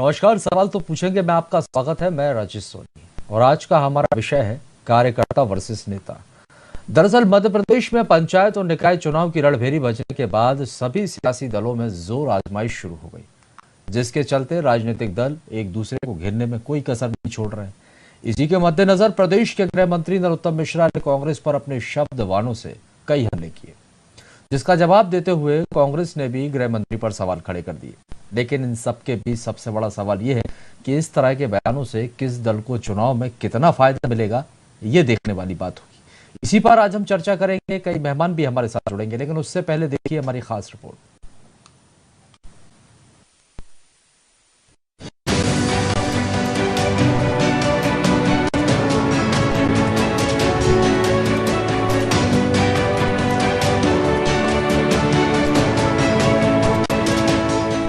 नमस्कार। सवाल तो पूछेंगे, मैं आपका स्वागत है। मैं राजेश सोनी और आज का हमारा विषय है कार्यकर्ता वर्सेस नेता। दरअसल मध्य प्रदेश में पंचायत और निकाय चुनाव की रणभेरी बजने के बाद सभी सियासी दलों में जोर आजमाइश शुरू हो गई, जिसके चलते राजनीतिक दल एक दूसरे को घेरने में कोई कसर नहीं छोड़ रहे हैं। इसी के मद्देनजर प्रदेश के गृह मंत्री नरोत्तम मिश्रा ने कांग्रेस पर अपने शब्द वाणों से कई हमले किए, जिसका जवाब देते हुए कांग्रेस ने भी गृह मंत्री पर सवाल खड़े कर दिए। लेकिन इन सबके बीच सबसे बड़ा सवाल यह है कि इस तरह के बयानों से किस दल को चुनाव में कितना फायदा मिलेगा, ये देखने वाली बात होगी। इसी पर आज हम चर्चा करेंगे। कई मेहमान भी हमारे साथ जुड़ेंगे, लेकिन उससे पहले देखिए हमारी खास रिपोर्ट।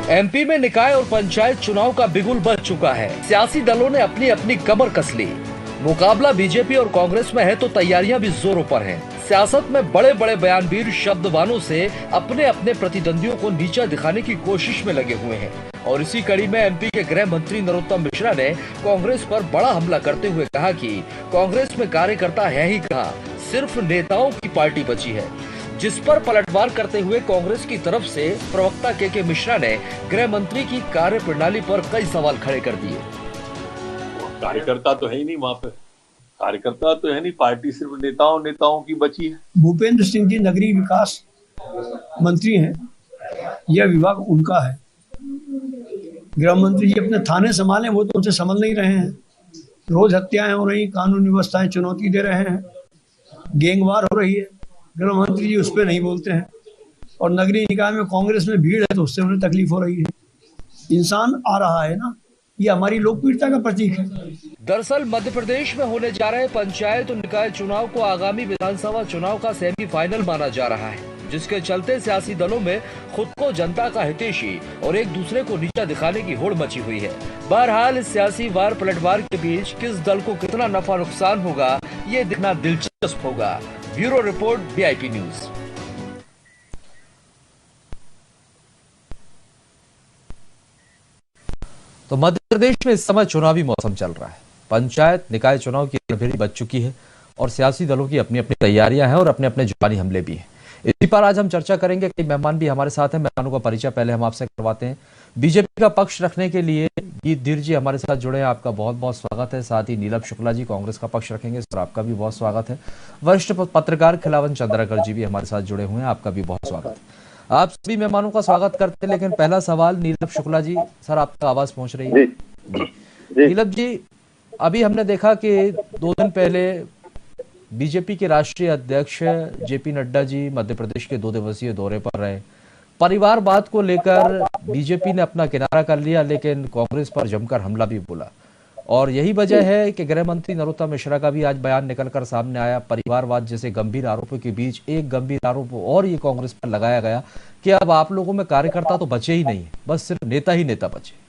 एमपी में निकाय और पंचायत चुनाव का बिगुल बज चुका है। सियासी दलों ने अपनी अपनी कमर कस ली। मुकाबला बीजेपी और कांग्रेस में है तो तैयारियां भी जोरों पर हैं। सियासत में बड़े बड़े बयानवीर शब्दवानों से अपने अपने प्रतिद्वंदियों को नीचा दिखाने की कोशिश में लगे हुए हैं। और इसी कड़ी में एमपी के गृह मंत्री नरोत्तम मिश्रा ने कांग्रेस पर बड़ा हमला करते हुए कहा कि कांग्रेस में कार्यकर्ता है ही कहां, सिर्फ नेताओं की पार्टी बची है। जिस पर पलटवार करते हुए कांग्रेस की तरफ से प्रवक्ता के मिश्रा ने गृह मंत्री की कार्य प्रणाली पर कई सवाल खड़े कर दिए। कार्यकर्ता तो है ही नहीं, वहाँ पे कार्यकर्ता तो है नहीं, पार्टी सिर्फ नेताओं की बची है। भूपेंद्र सिंह जी नगरीय विकास मंत्री हैं, यह विभाग उनका है। गृह मंत्री जी अपने थाने संभालें, वो तो उनसे संभल नहीं रहे हैं। रोज हत्याएं हो रही, कानून व्यवस्थाएं चुनौती दे रहे हैं, गैंगवार हो रही है। गृह मंत्री जी उस पर नहीं बोलते हैं। और नगरीय निकाय में कांग्रेस में भीड़ है तो उससे उन्हें तकलीफ हो रही है। इंसान आ रहा है ना, ये हमारी लोकप्रियता का प्रतीक है। दरअसल मध्य प्रदेश में होने जा रहे पंचायत और निकाय चुनाव को आगामी विधानसभा चुनाव का सेमीफाइनल माना जा रहा है, जिसके चलते सियासी दलों में खुद को जनता का हितैषी और एक दूसरे को नीचा दिखाने की होड़ मची हुई है। बहरहाल इस सियासी वार पलटवार के बीच किस दल को कितना नफा नुकसान होगा, ये देखना दिलचस्प होगा। Bureau report, VIP news. तो मध्य प्रदेश में इस समय चुनावी मौसम चल रहा है। पंचायत निकाय चुनाव की रणभेरी बज चुकी है और सियासी दलों की अपनी अपनी तैयारियां हैं और अपने अपने जुबानी हमले भी हैं। इसी पर आज हम चर्चा करेंगे। कई मेहमान भी हमारे साथ हैं। मेहमानों का परिचय पहले हम आपसे करवाते हैं। बीजेपी का पक्ष रखने के लिए गीत धीर जी हमारे साथ जुड़े हैं, आपका बहुत बहुत स्वागत है। साथ ही नीलम शुक्ला जी कांग्रेस का पक्ष रखेंगे, सर आपका भी बहुत स्वागत है। वरिष्ठ पत्रकार खिलावन चंद्राकर जी भी हमारे साथ जुड़े हुए हैं, आपका भी बहुत स्वागत है। आप सभी मेहमानों का स्वागत करते हैं। लेकिन पहला सवाल नीलम शुक्ला जी, सर आपका आवाज पहुंच रही है? नीलम जी, अभी हमने देखा कि 2 दिन पहले बीजेपी के राष्ट्रीय अध्यक्ष जेपी नड्डा जी मध्य प्रदेश के 2 दिवसीय दौरे पर रहे। परिवारवाद को लेकर बीजेपी ने अपना किनारा कर लिया, लेकिन कांग्रेस पर जमकर हमला भी बोला। और यही वजह है कि गृह मंत्री नरोत्तम मिश्रा का भी आज बयान निकलकर सामने आया। परिवारवाद जैसे गंभीर आरोपों के बीच एक गंभीर आरोप और ये कांग्रेस पर लगाया गया कि अब आप लोगों में कार्यकर्ता तो बचे ही नहीं, बस सिर्फ नेता ही नेता बचे।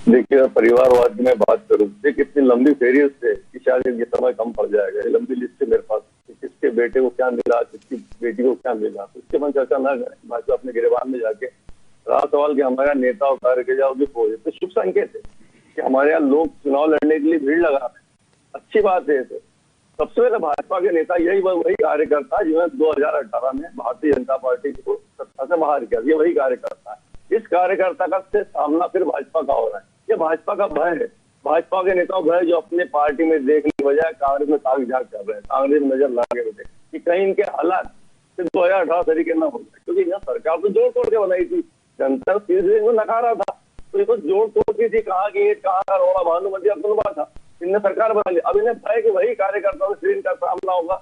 देखिए, परिवारवाद की मैं बात करूं, कितनी लंबी फेरी उससे कि शायद ये समय कम पड़ जाएगा। ये लंबी लिस्ट है मेरे पास, किसके बेटे को क्या मिला, किसकी बेटी को क्या मिला, उसके मन चर्चा ना करें। भाजपा अपने गिरबान में जाके रहा सवाल कि हमारे यहाँ नेता और कार्यकर्ता की फौज है, तो शुभ संकेत है कि हमारे यहाँ लोग चुनाव लड़ने के लिए भीड़ लगा रहे हैं। अच्छी बात है। तो सबसे पहले भाजपा के नेता वही कार्यकर्ता जिन्होंने 2018 में भारतीय जनता पार्टी को सत्ता से बाहर किया, ये वही कार्यकर्ता है। इस कार्यकर्ता का से सामना फिर भाजपा का हो रहा है। ये भाजपा का भय है। भाजपा के नेताओं भय जो अपने पार्टी में देखने की बजाय कांग्रेस में ताक झाक कर रहे हैं, कांग्रेस में नजर लगा के बैठे कि कहीं इनके हालात सिर्फ 2018 तरीके न हो जाए, क्योंकि यहाँ सरकार तो जोड़ तोड़ के बनाई थी, जनता सीधे को नकारा था, तो ये तो जोड़ तोड़ की थी। कहा कि ये कहाँ का रोड़ा भानुमती अब्दुल्ला था, इनने सरकार बना ली। अब इन्हें भय कि वही कार्यकर्ताओं में फिर इनका सामना होगा।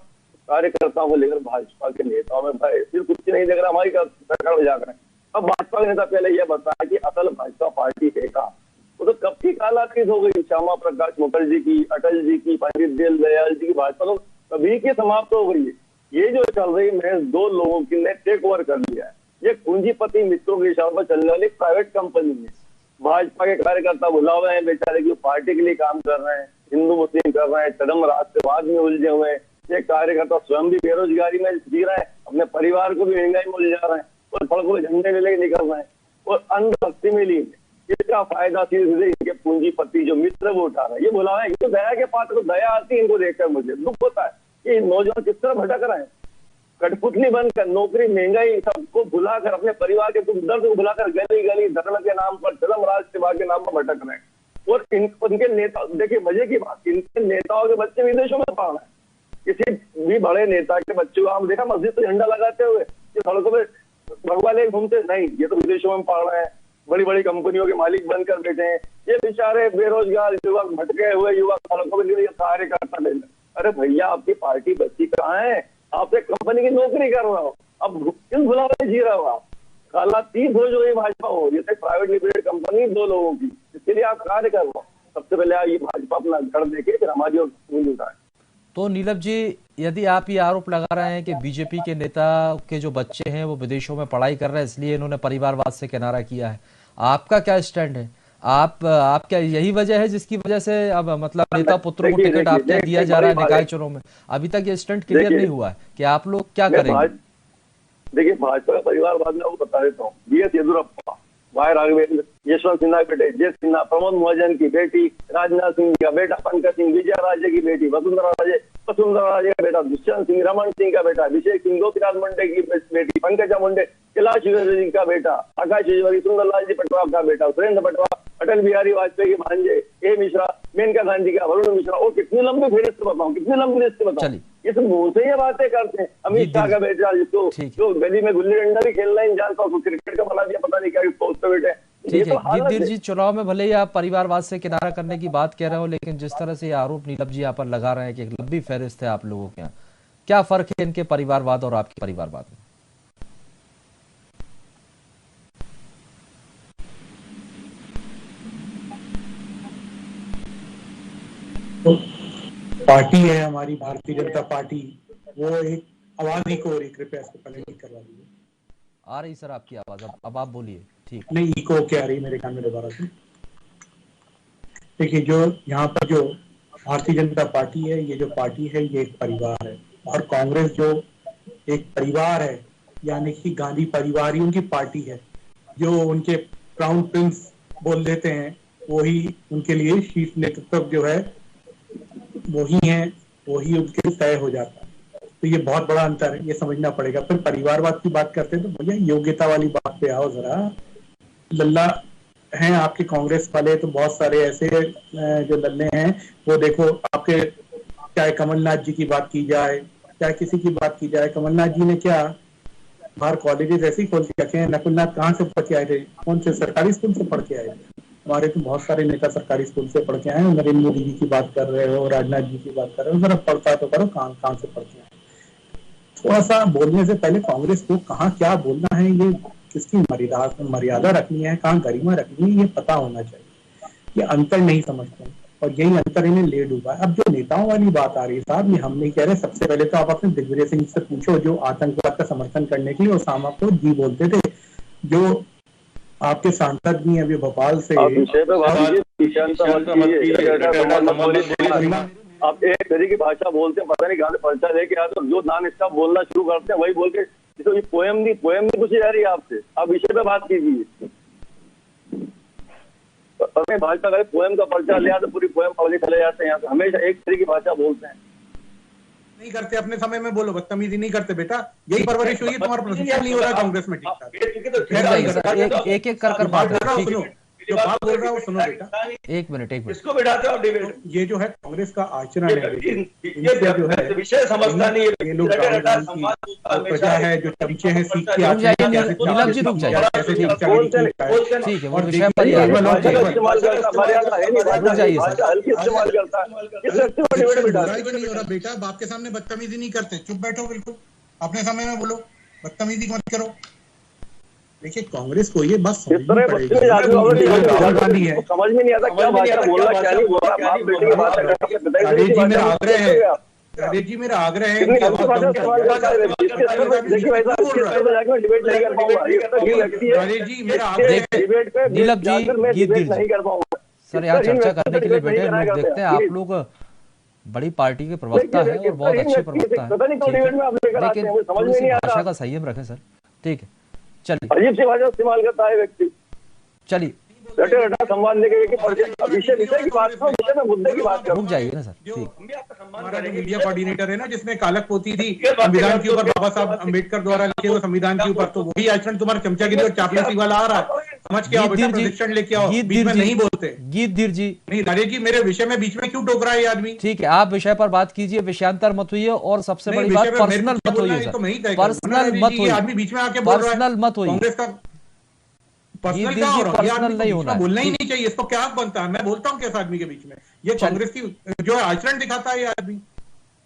कार्यकर्ताओं को लेकर भाजपा के नेताओं में भय, फिर कुछ नहीं देख रहा, हमारी सरकार में जाकर। अब भाजपा के नेता पहले यह बताया कि असल भाजपा पार्टी है कहाँ। वो तो कब की कालातीत हो गई। श्यामा प्रकाश मुखर्जी की, अटल जी की, पंडित दीनदयाल जी की भाजपा तो कभी की समाप्त हो गई है। ये जो चल रही है 2 लोगों की ने टेक ओवर कर लिया है। ये पूंजीपति मित्रों के हिसाब पर चलने वाली प्राइवेट कंपनी है। भाजपा के कार्यकर्ता भुला हुए हैं बेचारे, की पार्टी के लिए काम कर रहे हैं, हिंदू मुस्लिम कर रहे हैं, चरम राष्ट्रवाद में उलझे हुए हैं। ये कार्यकर्ता स्वयं भी बेरोजगारी में जी रहे हैं, अपने परिवार को भी महंगाई में उलझा रहे हैं और फड़कों झंडे लेके निकल रहे हैं। और अंधभक्ति में लीन है। इसका फायदा सीधे सीधे इनके पूंजीपति जो मित्र वो उठा रहे हैं। ये बोला है, ये दया के पात्र को दया आती है इनको देखकर, मुझे दुख होता है कि नौजवान किस तरह भटक रहे हैं, कठपुतली बनकर, नौकरी, महंगाई सबको भुलाकर, अपने परिवार के दुख दर्द को भुलाकर गली गली धर्म के नाम पर, धर्म राज सेवा के नाम पर भटक रहे हैं। और उनके नेता, देखिए मजे की बात, इनके नेताओं के बच्चे विदेशों में पढ़ रहे हैं। किसी भी बड़े नेता के बच्चों को आप देखा मस्जिद पर झंडा लगाते हुए, ये सड़कों पे भगवा ले घूमते नहीं, ये तो विदेशों में पढ़ रहे हैं, बड़ी बड़ी कंपनियों के मालिक बनकर बैठे हैं। ये बेचारे बेरोजगार युवक, भटके हुए युवक सड़कों पर कार्यकर्ता ले। अरे भैया, आपकी पार्टी बच्ची कहाँ है? आप एक कंपनी की नौकरी कर रहे हो, अब किस भुलावे जी रहे हो आप? काला तीर हो जो ये भाजपा हो, ये प्राइवेट लिमिटेड कंपनी 2 लोगों की, इसके लिए आप कार्य कर रहे हो। सबसे पहले आप ये भाजपा अपना घर देखे, फिर हमारी ओर उंगली उठाए। तो नीलम जी, यदि आप ये आरोप लगा रहे हैं कि बीजेपी के नेता के जो बच्चे हैं वो विदेशों में पढ़ाई कर रहे हैं इसलिए इन्होंने परिवारवाद से किनारा किया है, आपका क्या स्टैंड है? आप क्या यही वजह है जिसकी वजह से अब मतलब नेता पुत्रों को टिकट आपके दिया जा रहा है निकाय चुनाव में? अभी तक ये स्टैंड क्लियर नहीं हुआ है कि आप लोग क्या करेंगे? देखिए, भाजपा का परिवारवाद में आपको बता देता हूँ। बीएस येदियुरप्पा, वाई राघवेंद्र, यशवंत सिन्हा के बेटे जय सिन्हा, प्रमोद महाजन की बेटी, राजनाथ सिंह का बेटा पंकज सिंह, विजया राजे की बेटी वसुंधरा राजे का बेटा दुष्यंत सिंह, रमन सिंह का बेटा अभिषेक सिंह, गोपीनाथ मुंडे की बेटी पंकजा मुंडे, कैलाश विजयवर्गीय का बेटा आकाश विजयवर्गीय, सुंदरलाल जी पटवा का बेटा सुरेंद्र पटवा, अटल बिहारी वाजपेयी के भांजे ए मिश्रा, मेनका गांधी का वरुण मिश्रा, और कितनी लंबी फेहरिस्त बताऊं, कितनी लंबी लिस्ट बताऊं। इस मुंह से ये बातें करते हैं। अमित शाह का बेटा, जिसको जो गली में गुल्ली डंडा भी खेलना ही जानता, उसको क्रिकेट का बना दिया, पता नहीं क्या पोस्ट पे बैठे। ठीक है गिद्दिर जी, चुनाव में भले ही आप परिवारवाद से किनारा करने की बात कह रहे हो, लेकिन जिस तरह से ये आरोप नीलम जी यहाँ पर लगा रहे हैं कि एक लंबी फहरिस्त है आप लोगों के यहाँ, क्या फर्क है इनके परिवारवाद और आपके परिवारवाद में? तो पार्टी है हमारी भारतीय जनता पार्टी, वो एक आवाज ही को हो रही, कृपया इसको कनेक्ट करवा दीजिए। आ रही सर आपकी आवाज, अब आप बोलिए। ठीक नहीं, इको क्या आ रही मेरे कान में दोबारा से। देखिए, जो यहाँ पर जो भारतीय जनता पार्टी है, ये जो पार्टी है ये एक परिवार है, और कांग्रेस जो एक परिवार है, यानी कि गांधी परिवारियों की पार्टी है। जो उनके क्राउन प्रिंस बोल देते हैं वही उनके लिए शीर्ष नेतृत्व जो है वही है, वही उनके तय हो जाता है। तो ये बहुत बड़ा अंतर है, ये समझना पड़ेगा। फिर परिवारवाद की बात करते हैं तो भैया योग्यता वाली बात पे आओ जरा। लल्ला हैं आपके कांग्रेस वाले तो बहुत सारे ऐसे जो लल्ले हैं, वो देखो आपके, चाहे कमलनाथ जी की बात की जाए, चाहे किसी की बात की जाए, कमलनाथ जी ने क्या बाहर कॉलेजेस ऐसे ही खोल के रखे हैं। नकुलनाथ कहाँ से पढ़ के आए थे? कौन से सरकारी स्कूल से पढ़ के आए थे? हमारे तो बहुत सारे नेता सरकारी स्कूल से पढ़ के आए हैं। नरेंद्र मोदी जी की बात कर रहे हो, राजनाथ जी की बात कर रहे हो, जरा पढ़ता तो करो कहाँ से पढ़ के आए। थोड़ा सा बोलने से पहले कांग्रेस को कहाँ क्या बोलना है, ये किसकी मर्यादा रखनी है, कहाँ गरिमा रखनी है, ये पता होना चाहिए। ये अंतर नहीं समझते हैं और यही अंतर इन्हें ले डूबा है। अब जो नेताओं वाली बात आ रही है साहब, ये हम नहीं कह रहे। सबसे पहले तो आप अपने दिग्विजय सिंह से पूछो, जो आतंकवाद का समर्थन करने के लिए ओसामा को जी बोलते थे, जो आपके सांसद भी अभी भोपाल से। आप एक तरह की भाषा बोलते हैं, पता नहीं कहाँ से पर्चा लेके आते हो, जो नॉन स्टॉप बोलना शुरू करते हैं वही बोल के, तो ये पोएम नहीं पूछी जा रही है आपसे, आप विषय पे बात कीजिए। भाजपा का पोएम का पर्चा ले आते, पूरी पोएम पढ़ने चले जाते हैं। यहाँ हमेशा एक तरह की भाषा बोलते हैं। नहीं करते, अपने समय में बोलो, बदतमीजी नहीं करते बेटा, यही परवरिश हुई है, तुम्हारा प्रशिक्षण नहीं हो रहा कांग्रेस में ठीक ठाक। एक एक कर बात है, जो बात बोल रहा है वो सुनो बेटा। एक मिनट इसको बिठाते हो डिबेट। ये जो है कांग्रेस का आचरण है, इनसे जो है विषय समझता नहीं है। ये लोग प्रजा है जो चमचे हैं, सीख के आते हैं नीलम जी रुक जाइए, ठीक है वो विषय पर ही रुक जाइए सर। बेटा, बाप के सामने बदतमीजी नहीं करते, चुप बैठो, बिल्कुल अपने समय में बोलो, बदतमीजी मत करो। देखिए, कांग्रेस को ये बात समझनी पड़ेगी। राहुल गांधी है, समझ में नहीं आता क्या भाषा बोल रहा, क्या नहीं बोल रहा। राजेश जी मेरा आग्रह है, राजेश जी मेरा आग्रह है, राजेश जी मेरा आग्रह, नीलम जी नहीं कर पाऊंगा सर, यहाँ चर्चा करने के लिए बैठे लोग। देखते हैं आप लोग बड़ी पार्टी के प्रवक्ता है और बहुत अच्छे प्रवक्ता है, लेकिन भाषा का संयम रखें सर। ठीक है, चलिए। अजीब सी भाषा इस्तेमाल करता है व्यक्ति। चलिए रटे रटा संवाद लेके विषय की बात करो, विषय में मुद्दे की बात करो। रुक जाइए ना सर, जो ठीक। हमारा जो मीडिया कोऑर्डिनेटर है ना, जिसने कालक पोती थी संविधान के ऊपर बाबा साहब अम्बेडकर द्वारा लिखे हुए संविधान के ऊपर, तो वही आचरण तुम्हारा चमचागिरी और चापलूसी वाला आ रहा है। समझ के आओ बेटा, प्रशिक्षण लेके आओ, बीच में नहीं बोलते। गीतधीर जी नहीं राजे जी, मेरे विषय में बीच में क्यों टोक रहा है ये आदमी? ठीक है, आप विषय पर बात कीजिए, विषयांतर मत होइए, और सबसे बड़ी बात पर्सनल मत होइए सर, पर्सनल मत होइए, आदमी बीच में आके बोल रहा है पर्सनल मत होइए। कांग्रेस का पर्सनल क्या हो रहा है? ये आदमी नहीं होना, बोलना ही नहीं चाहिए। इसको क्या हक बनता है? मैं बोलता हूँ कैसे आदमी के बीच में? ये कांग्रेस की जो है आचरण दिखाता है ये आदमी।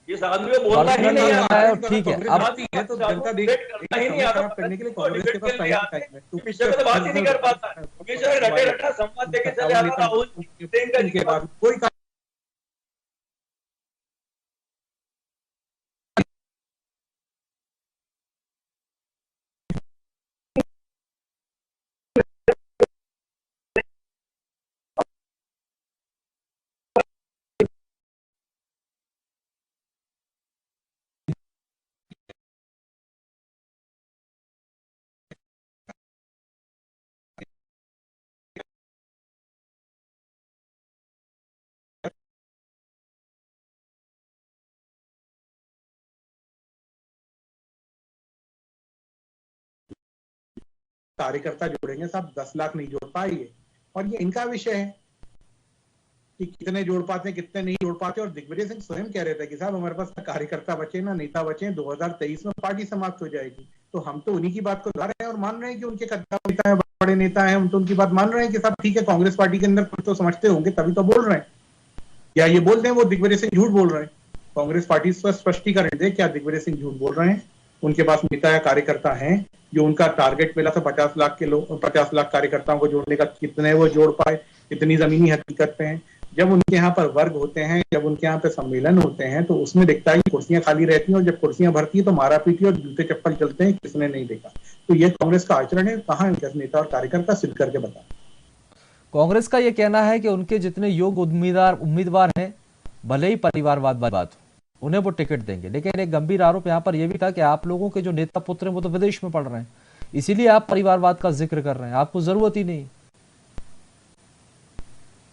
इस आदमी में बोलना ही नहीं है, ठीक है। अब है तो जनता देख खराब करने के लिए कांग्रेस के पास टाइम है, विषय में बात ही नहीं कर पाता है, विषय रटे रटा संवाद देके चले आ रहा राहुल के बाद कोई कार्यकर्ता जोड़ेंगे साहब, 10 लाख नहीं जोड़ पाएंगे। और ये इनका विषय है कि कितने जोड़ पाते हैं कितने नहीं जोड़ पाते। और दिग्विजय सिंह स्वयं कह रहे थे कि साहब हमारे पास ना कार्यकर्ता बचे ना नेता बचे, 2023 में पार्टी समाप्त हो जाएगी। तो हम तो उन्हीं की बात को ला रहे हैं और मान रहे हैं कि उनके नेता है, बड़े नेता हैं, हम तो उनकी बात मान रहे हैं कि साहब ठीक है, कांग्रेस पार्टी के अंदर कुछ तो समझते होंगे तभी तो बोल रहे हैं। या ये बोल रहे हैं वो दिग्विजय सिंह झूठ बोल रहे हैं? कांग्रेस पार्टी स्पष्टीकरण दे, क्या दिग्विजय सिंह झूठ बोल रहे हैं? उनके पास नेता या कार्यकर्ता हैं जो उनका टारगेट मिला था 50 लाख के लोग, 50 लाख कार्यकर्ताओं को जोड़ने का, कितने वो जोड़ पाए? इतनी जमीनी हकीकत पे हैं। जब उनके यहाँ पर वर्ग होते हैं, जब उनके यहाँ पे सम्मेलन होते हैं, तो उसमें दिखता है कि कुर्सियां खाली रहती हैं, और जब कुर्सियां भरती है तो मारा पीटी और जूते चप्पल चलते हैं, किसने नहीं देखा। तो ये कांग्रेस का आचरण है। कहाँ है नेता और कार्यकर्ता? सिद्ध करके बता। कांग्रेस का यह कहना है कि उनके जितने योग्य उम्मीदवार हैं, भले ही परिवारवाद बात हो, उन्हें वो टिकट देंगे। लेकिन एक गंभीर आरोप यहाँ पर यह भी था कि आप लोगों के जो नेता पुत्र हैं वो तो विदेश में पढ़ रहे हैं, इसीलिए आप परिवारवाद का जिक्र कर रहे हैं, आपको जरूरत ही नहीं।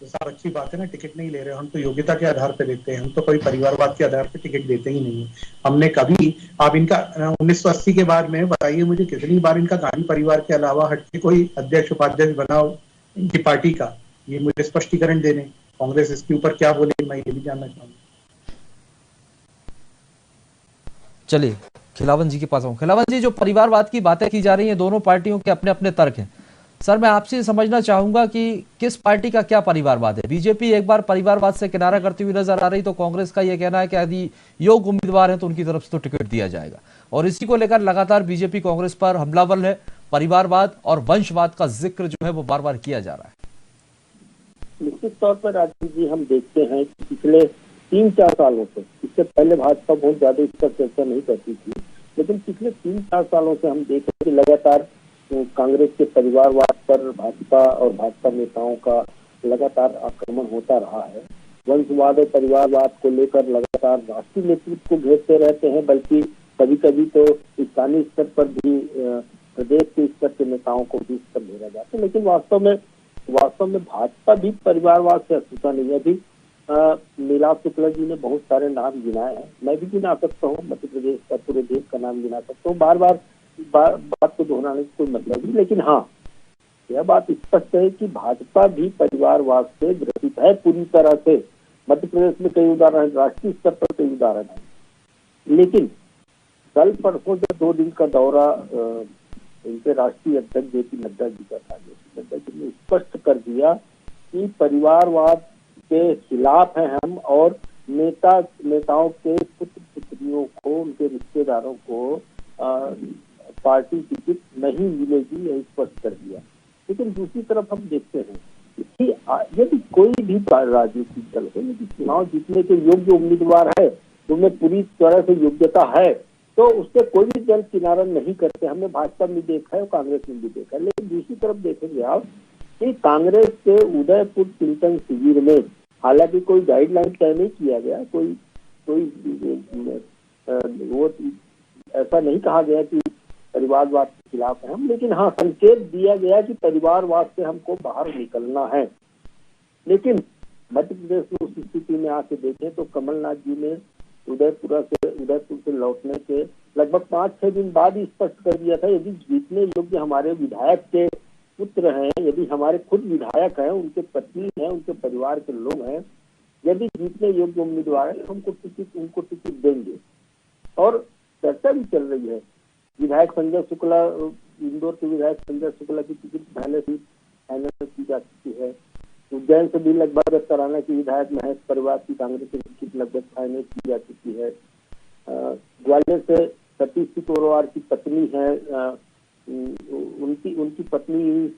तो साहब अच्छी बात है ना, टिकट नहीं ले रहे, हम तो योग्यता के आधार पे देते हैं, हम तो कोई परिवारवाद के आधार पे टिकट देते ही नहीं है। हमने कभी, आप इनका 1980 के बाद में बताइए मुझे कितनी बार इनका गांधी परिवार के अलावा हटके कोई अध्यक्ष उपाध्यक्ष बनाओ इनकी पार्टी का, ये मुझे स्पष्टीकरण देने। कांग्रेस इसके ऊपर क्या बोले मैं ये भी जानना चाहूंगा। चलिए खिलावन जी के पास आऊं। खिलावन जी, जो परिवारवाद की बातें की जा रही हैं, दोनों पार्टियों के अपने अपने तर्क हैं। सर मैं आपसे समझना चाहूंगा कि किस पार्टी का क्या परिवारवाद है? बीजेपी एक बार परिवारवाद से किनारा करती हुई नजर आ रही, तो कांग्रेस का यह कहना है कि यदि योग्य उम्मीदवार हैं तो उनकी तरफ से तो टिकट दिया जाएगा, और इसी को लेकर लगातार बीजेपी कांग्रेस पर हमलावर है। परिवारवाद और वंशवाद का जिक्र जो है वो बार बार किया जा रहा है। निश्चित तौर पर राजीव जी, हम देखते हैं कि पिछले 3-4 सालों से, इससे पहले भाजपा बहुत ज्यादा इस पर चर्चा नहीं करती थी, लेकिन पिछले 3-4 सालों से हम देख रहे हैं कि लगातार कांग्रेस के परिवारवाद पर भाजपा और भाजपा नेताओं का लगातार आक्रमण होता रहा है। वंशवाद और परिवारवाद को लेकर लगातार राष्ट्रीय नेतृत्व को घेरते रहते हैं, बल्कि कभी कभी तो स्थानीय स्तर पर भी प्रदेश के स्तर के नेताओं को भी इस पर घेरा जाता है। लेकिन वास्तव में भाजपा भी परिवारवाद से अछूता नहीं है। अभी नीलाभ शुक्ला जी ने बहुत सारे नाम गिनाए हैं, मैं भी गिना सकता हूँ, मध्य प्रदेश का, पूरे देश का नाम गिना सकता हूँ। बार बात को दोहराने की कोई मतलब नहीं, लेकिन हाँ यह बात स्पष्ट है कि भाजपा भी परिवारवाद से ग्रसित है पूरी तरह से। मध्य प्रदेश में कई उदाहरण, राष्ट्रीय स्तर पर कई उदाहरण है। लेकिन कल परसों जो 2 दिन का दौरा इनके राष्ट्रीय अध्यक्ष जेपी नड्डा जी का था, जेपी नड्डा जी ने स्पष्ट कर दिया कि परिवारवाद के खिलाफ है हम, और नेताओं के पुत्र पुत्रियों को, उनके रिश्तेदारों को पार्टी टिकट नहीं मिलेगी, यही स्पष्ट कर दिया। लेकिन दूसरी तरफ हम देखते हैं कि यदि कोई भी राजनीतिक दल हो, यदि चुनाव जीतने के योग्य उम्मीदवार है, तुम्हें पूरी तरह से योग्यता है, तो उससे कोई भी दल किनारा नहीं करते। हमने भाजपा में देखा है और कांग्रेस में भी देखा है। लेकिन दूसरी तरफ देखेंगे आप कि कांग्रेस के उदयपुर चिंतन शिविर में हालांकि कोई गाइडलाइन तय नहीं किया गया, कोई वो ऐसा नहीं कहा गया कि परिवारवाद के खिलाफ हैं हम, लेकिन हाँ संकेत दिया गया कि परिवारवाद से हमको बाहर निकलना है। लेकिन मध्य प्रदेश में उस स्थिति में आके देखें तो कमलनाथ जी ने उदयपुर से लौटने के लगभग 5-6 दिन बाद ही स्पष्ट कर दिया था, यदि जीतने योग्य हमारे विधायक के पुत्र हैं, यदि हमारे खुद विधायक हैं, उनके पत्नी हैं, उनके परिवार के लोग हैं, यदि जीतने योग्य उम्मीदवार है उनको टिकट देंगे। और चर्चा भी चल रही है, विधायक संजय शुक्ला, इंदौर के विधायक संजय शुक्ला की टिकट पहले ही फाइनल की जा चुकी है। उज्जैन से भी लगभग तराना की विधायक महेश परिवार की कांग्रेस की टिकट लगभग फाइनल की जा चुकी है। ग्वालियर से सतीश सिंह की पत्नी है, उनकी पत्नी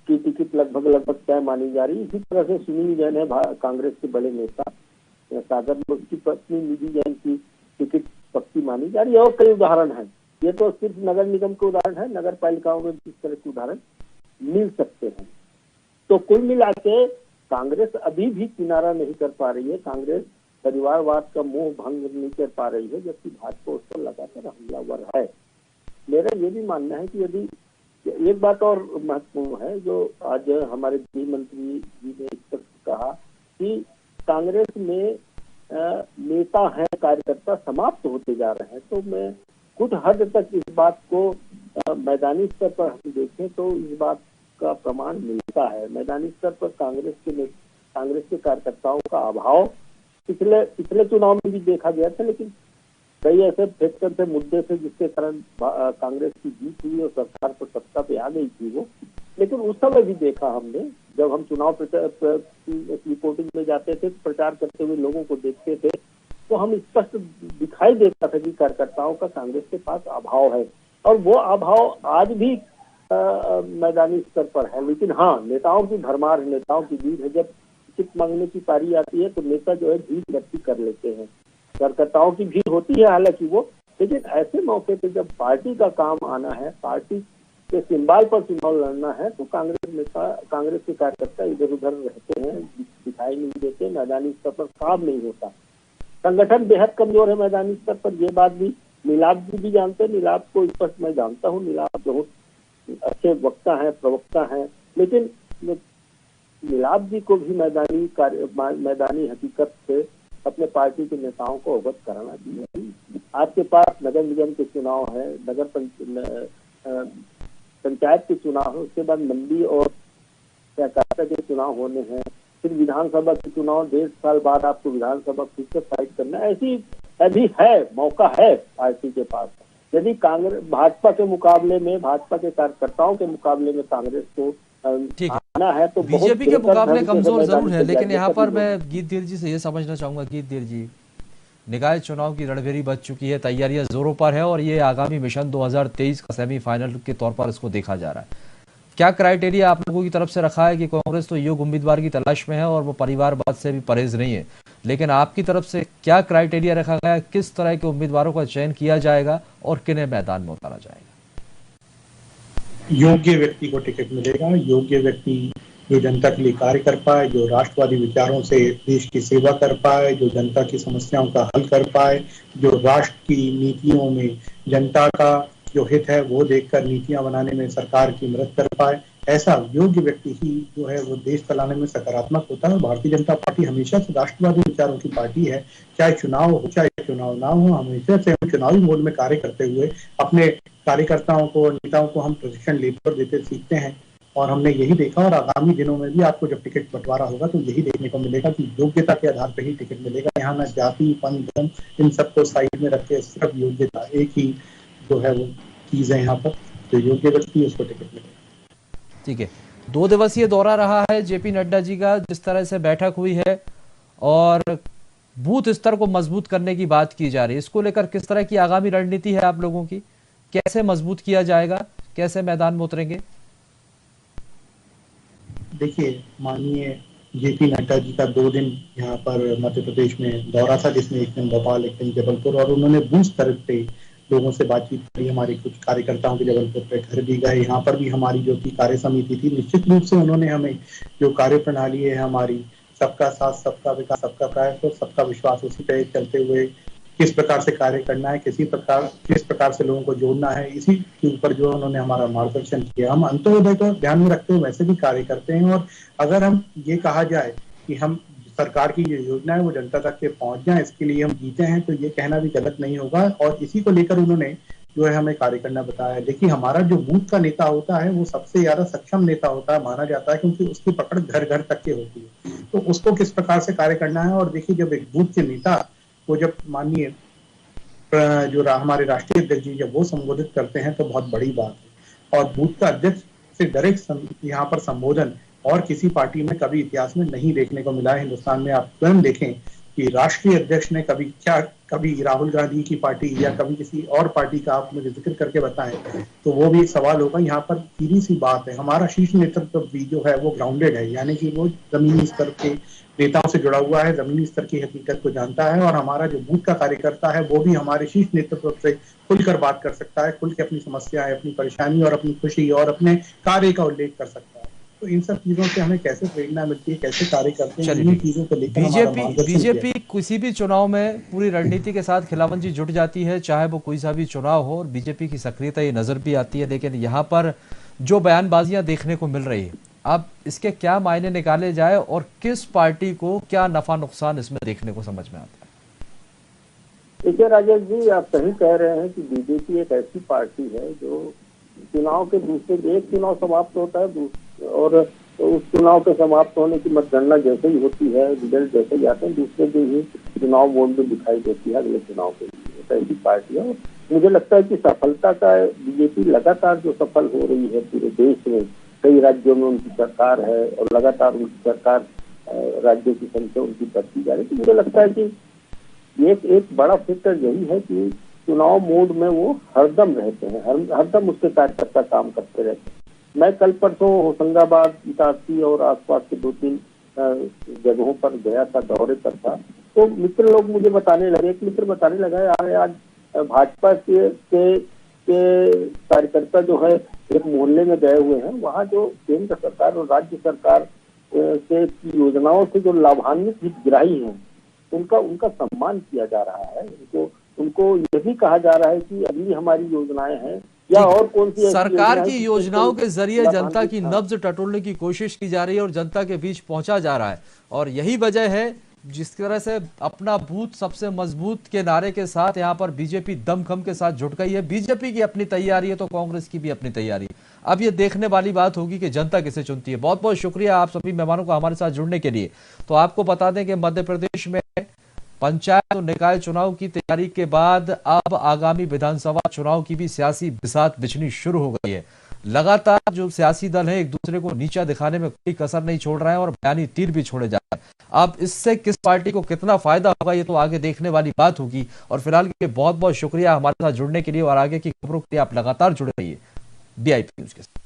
की टिकट लगभग तय मानी जा रही है। इसी तरह से सुनील जैन है कांग्रेस के बड़े नेता, सागर में उसकी पत्नी निधि जैन की टिकट पक्की मानी जा रही है। और कई उदाहरण हैं, ये तो सिर्फ नगर निगम के उदाहरण है, नगर पालिकाओं में इस तरह के उदाहरण मिल सकते हैं। तो कुल मिला के कांग्रेस अभी भी किनारा नहीं कर पा रही है, कांग्रेस परिवारवाद का मोह भंग नहीं कर पा रही है, जबकि भाजपा उस पर लगातार हमलावर है। मेरा ये भी मानना है कि यदि एक बात और महत्वपूर्ण है जो आज हमारे गृह मंत्री जी ने स्पष्ट कहा कि कांग्रेस में नेता है, कार्यकर्ता समाप्त होते जा रहे हैं। तो मैं कुछ हद तक इस बात को मैदानी स्तर पर हम देखें तो इस बात का प्रमाण मिलता है। मैदानी स्तर पर कांग्रेस के कार्यकर्ताओं का अभाव पिछले चुनाव में भी देखा गया था, लेकिन कई ऐसे फैक्टर थे, मुद्दे थे जिसके कारण कांग्रेस की जीत हुई और सरकार पर सत्ता पे आ गई थी वो। लेकिन उस समय भी देखा हमने, जब हम चुनाव रिपोर्टिंग में जाते थे, प्रचार करते हुए लोगों को देखते थे, तो हम स्पष्ट दिखाई देता था कि कार्यकर्ताओं का कांग्रेस के पास अभाव है। और वो अभाव आज भी मैदानी स्तर पर है। लेकिन हाँ, नेताओं की भरमार है, नेताओं की भीड़ है। जब टिकट मांगने की पारी आती है तो नेता जो है भीड़ इकट्ठी कर लेते हैं। कार्यकर्ताओं की भीड़ होती है हालांकि वो, लेकिन ऐसे मौके पे जब पार्टी का काम आना है, पार्टी के सिंबल पर चुनाव लड़ना है, तो कांग्रेस के कार्यकर्ता इधर उधर रहते हैं, दिखाई नहीं देते, मैदानी स्तर पर काम नहीं होता। संगठन बेहद कमजोर है मैदानी स्तर पर, ये बात भी नीलाब जी भी जानते हैं। नीलाब को स्पष्ट मैं जानता हूँ, नीलाब बहुत अच्छे वक्ता हैं, प्रवक्ता हैं, लेकिन नीलाब जी को भी मैदानी हकीकत से अपने पार्टी के नेताओं को अवगत कराना चाहिए। आपके पास नगर निगम के चुनाव है, नगर पंचायत के चुनाव है, उसके बाद मंडी और सहकारिता के चुनाव होने हैं, फिर विधानसभा के चुनाव 1.5 साल बाद आपको विधानसभा फिर से फाइट करना है। ऐसी अभी है, मौका है पार्टी के पास। यदि कांग्रेस भाजपा के मुकाबले में, भाजपा के कार्यकर्ताओं के मुकाबले में कांग्रेस को आना है तो बीजेपी के मुकाबले कमजोर जरूर है। लेकिन यहाँ पर मैं गीतधीर जी से ये समझना चाहूंगा, गीतधीर जी, निकाय चुनाव की रणभेरी बज चुकी है, तैयारियां जोरों पर है और ये आगामी मिशन 2023 का सेमीफाइनल के तौर पर इसको देखा जा रहा है। क्या क्राइटेरिया आप लोगों की तरफ से रखा है कि कांग्रेस तो योग्य उम्मीदवार की तलाश में है और वो परिवारवाद से भी परहेज नहीं है, लेकिन आपकी तरफ से क्या क्राइटेरिया रखा गया है, किस तरह के उम्मीदवारों का चयन किया जाएगा और किन्हें मैदान में उतारा जाएगा? योग्य व्यक्ति को टिकट मिलेगा, योग्य व्यक्ति जो जनता के लिए कार्य कर पाए, जो राष्ट्रवादी विचारों से देश की सेवा कर पाए, जो जनता की समस्याओं का हल कर पाए, जो राष्ट्र की नीतियों में जनता का जो हित है वो देखकर नीतियां बनाने में सरकार की मदद कर पाए, ऐसा योग्य व्यक्ति ही जो है वो देश चलाने में सकारात्मक होता है। भारतीय जनता पार्टी हमेशा से राष्ट्रवादी विचारों की पार्टी है, चाहे चुनाव हो चाहे चुनाव ना हो, हमेशा से हम चुनावी मोड में कार्य करते हुए अपने कार्यकर्ताओं को, नेताओं को हम प्रशिक्षण लेकर देते सीखते हैं। और हमने यही देखा और आगामी दिनों में भी आपको जब टिकट बंटवारा होगा तो यही देखने को मिलेगा कि योग्यता के आधार पर ही टिकट मिलेगा। यहाँ न जाति, पंथ, धर्म इन सबको साइड में रख के सिर्फ योग्यता एक ही जो है वो चीज है यहाँ पर, तो योग्य व्यक्ति उसको टिकट मिलेगा। ठीक है, 2 दिवसीय दौरा रहा है जेपी नड्डा जी का, जिस तरह से बैठक हुई है और बूथ स्तर को मजबूत करने की बात की जा रही है, इसको लेकर किस तरह की आगामी रणनीति है आप लोगों की? कैसे मजबूत किया जाएगा, कैसे मैदान में उतरेंगे? देखिए, माननीय जेपी नड्डा जी का 2 दिन यहाँ पर मध्य प्रदेश में दौरा था, जिसमें एक दिन भोपाल, एक दिन जबलपुर, और उन्होंने बूथ स्तर पे लोगों से बातचीत करी। हमारे कुछ कार्यकर्ताओं के जबलपुर पे घर भी गए। यहाँ पर भी हमारी जो की कार्य समिति थी, निश्चित रूप से उन्होंने हमें जो कार्य प्रणाली है हमारी, सबका साथ, सबका विकास, सबका प्रयास और सबका विश्वास, उसी पे चलते हुए किस प्रकार से कार्य करना है, किस प्रकार से लोगों को जोड़ना है, इसी के ऊपर जो उन्होंने हमारा मार्गदर्शन किया। हम अंत्योदय को ध्यान में रखते हुए वैसे भी कार्य करते हैं, और अगर हम ये कहा जाए कि हम सरकार की जो योजना है वो जनता तक के पहुंच जाए, इसके लिए हम जीते हैं, तो ये कहना भी गलत नहीं होगा। और इसी को लेकर उन्होंने जो है हमें कार्य करना बताया। देखिए, हमारा जो बूथ का नेता होता है वो सबसे ज्यादा सक्षम नेता होता है माना जाता है, क्योंकि उसकी पकड़ घर घर तक के होती है, तो उसको किस प्रकार से कार्य करना है। और देखिए, जब एक बूथ के नेता को जब माननीय जो हमारे राष्ट्रीय अध्यक्ष जी जब वो संबोधित करते हैं तो बहुत बड़ी बात है। और बूथ का अध्यक्ष से डायरेक्ट यहाँ पर संबोधन और किसी पार्टी में कभी इतिहास में नहीं देखने को मिला है हिंदुस्तान में। आप स्वयं देखें कि राष्ट्रीय अध्यक्ष ने कभी राहुल गांधी की पार्टी या कभी किसी और पार्टी का आप मुझे जिक्र करके बताएं, तो वो भी एक सवाल होगा। यहाँ पर सीधी सी बात है, हमारा शीर्ष नेतृत्व भी जो है वो ग्राउंडेड है, यानी कि वो जमीनी स्तर के नेताओं से जुड़ा हुआ है, जमीनी स्तर की हकीकत को जानता है। और हमारा जो बूथ का कार्यकर्ता है वो भी हमारे शीर्ष नेतृत्व से खुलकर बात कर सकता है, खुल के अपनी समस्या है, अपनी परेशानी और अपनी खुशी और अपने कार्य का उल्लेख कर सकता है। तो इन सब चीजों से हमें कैसे प्रेरणा मिलती है, कैसे कार्य करते हैं, इन चीजों को लेकर बीजेपी किसी भी चुनाव में पूरी रणनीति के साथ खिलाफंजी जुट जाती है, चाहे वो कोई सा भी चुनाव हो, और बीजेपी की सक्रियता ये नजर भी आती है। लेकिन यहाँ पर जो बयानबाजियां देखने को मिल रही है, अब इसके क्या मायने निकाले जाए और किस पार्टी को क्या नफा नुकसान इसमें देखने को समझ में आता है? देखिए राजेश जी, आप सही कह रहे हैं कि बीजेपी एक ऐसी पार्टी है जो चुनाव के दूसरे, एक चुनाव समाप्त होता है और उस चुनाव के समाप्त होने की मतगणना जैसे ही होती है, रिजल्ट जैसे ही आते हैं, दूसरे दिन ही चुनाव बोर्ड में दिखाई देती है अगले चुनाव के लिए। ऐसी पार्टी है। मुझे लगता है कि सफलता का बीजेपी लगातार जो सफल हो रही है पूरे देश में, कई राज्यों में उनकी सरकार है और लगातार उनकी सरकार राज्यों की संख्या उनकी बढ़ती जा रही है। तो मुझे लगता है कि एक बड़ा फैक्टर यही है कि चुनाव मोड में वो हरदम रहते हैं, हरदम उसके कार्यकर्ता काम करते रहते हैं। मैं कल परसों होशंगाबाद, इटारसी और आसपास के 2-3 जगहों पर गया था, दौरे पर था, तो मित्र लोग मुझे बताने लगे, एक मित्र बताने लगा आज भाजपा के कार्यकर्ता जो है एक मोहल्ले में गए हुए हैं, वहाँ जो केंद्र सरकार और राज्य सरकार से योजनाओं से जो लाभान्वित हितग्राही हैं उनका सम्मान किया जा रहा है। उनको ये भी कहा जा रहा है कि अगली हमारी योजनाएं हैं या और कौन सी सरकार की योजनाओं के जरिए जनता की नब्ज टटोलने की कोशिश की जा रही है और जनता के बीच पहुंचा जा रहा है। और यही वजह है जिस तरह से अपना बूथ सबसे मजबूत के नारे के साथ यहाँ पर बीजेपी दमखम के साथ जुट गई है। बीजेपी की अपनी तैयारी है तो कांग्रेस की भी अपनी तैयारी है। अब ये देखने वाली बात होगी कि जनता किसे चुनती है। बहुत बहुत शुक्रिया आप सभी मेहमानों को हमारे साथ जुड़ने के लिए। तो आपको बता दें कि मध्य प्रदेश में पंचायत और निकाय चुनाव की तैयारी के बाद अब आगामी विधानसभा चुनाव की भी सियासी बिसात बिछनी शुरू हो गई है। लगातार जो सियासी दल है एक दूसरे को नीचा दिखाने में कोई कसर नहीं छोड़ रहे हैं और बयानी तीर भी छोड़े जा रहे हैं। अब इससे किस पार्टी को कितना फायदा होगा ये तो आगे देखने वाली बात होगी। और फिलहाल के लिए बहुत बहुत शुक्रिया हमारे साथ जुड़ने के लिए और आगे की खबरों के लिए आप लगातार जुड़े रहिए BIP न्यूज के साथ।